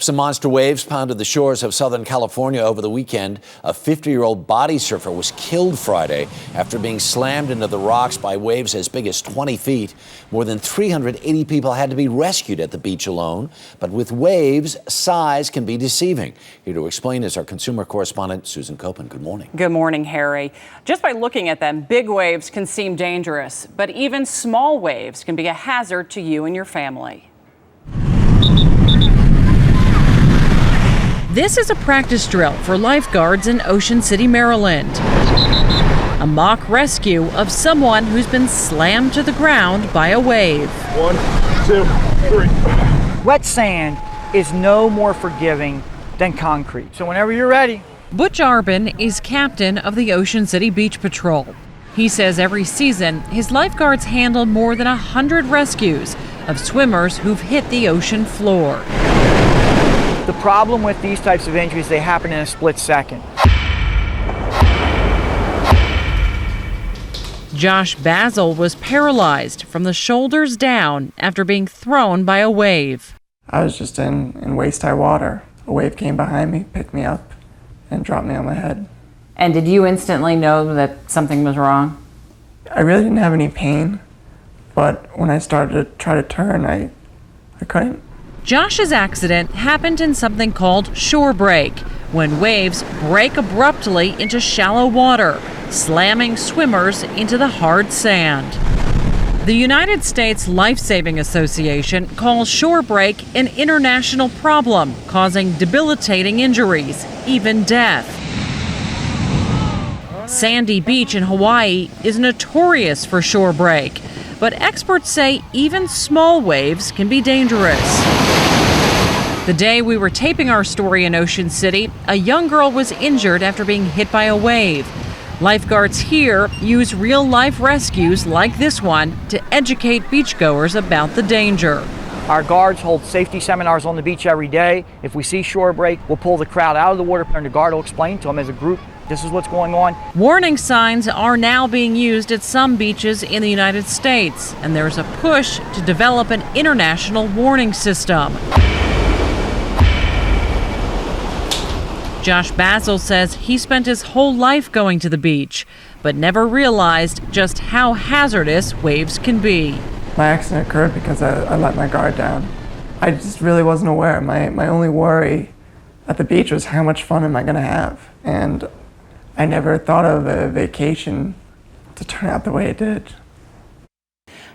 Some monster waves pounded the shores of Southern California over the weekend. A 50-year-old body surfer was killed Friday after being slammed into the rocks by waves as big as 20 feet. More than 380 people had to be rescued at the beach alone. But with waves, size can be deceiving. Here to explain is our consumer correspondent, Susan Koeppen. Good morning. Good morning, Harry. Just by looking at them, big waves can seem dangerous, but even small waves can be a hazard to you and your family. This is a practice drill for lifeguards in Ocean City, Maryland. A mock rescue of someone who's been slammed to the ground by a wave. 1, 2, 3. Wet sand is no more forgiving than concrete. So whenever you're ready. Butch Arbin is captain of the Ocean City Beach Patrol. He says every season, his lifeguards handle more than 100 rescues of swimmers who've hit the ocean floor. The problem with these types of injuries, they happen in a split second. Josh Basil was paralyzed from the shoulders down after being thrown by a wave. I was just in waist-high water. A wave came behind me, picked me up, and dropped me on my head. And did you instantly know that something was wrong? I really didn't have any pain, but when I started to try to turn, I couldn't. Josh's accident happened in something called shorebreak, when waves break abruptly into shallow water, slamming swimmers into the hard sand. The United States Life-Saving Association calls shorebreak an international problem, causing debilitating injuries, even death. Sandy Beach in Hawaii is notorious for shorebreak, but experts say even small waves can be dangerous. The day we were taping our story in Ocean City, a young girl was injured after being hit by a wave. Lifeguards here use real-life rescues like this one to educate beachgoers about the danger. Our guards hold safety seminars on the beach every day. If we see shorebreak, we'll pull the crowd out of the water and the guard will explain to them as a group, this is what's going on. Warning signs are now being used at some beaches in the United States, and there's a push to develop an international warning system. Josh Basil says he spent his whole life going to the beach, but never realized just how hazardous waves can be. My accident occurred because I let my guard down. I just really wasn't aware. My only worry at the beach was how much fun am I going to have? And I never thought of a vacation to turn out the way it did.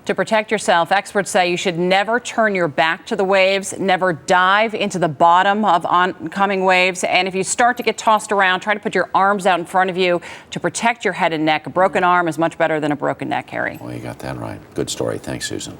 To protect yourself, experts say you should never turn your back to the waves, never dive into the bottom of oncoming waves, and if you start to get tossed around, try to put your arms out in front of you to protect your head and neck. A broken arm is much better than a broken neck, Harry. Well, you got that right. Good story. Thanks, Susan.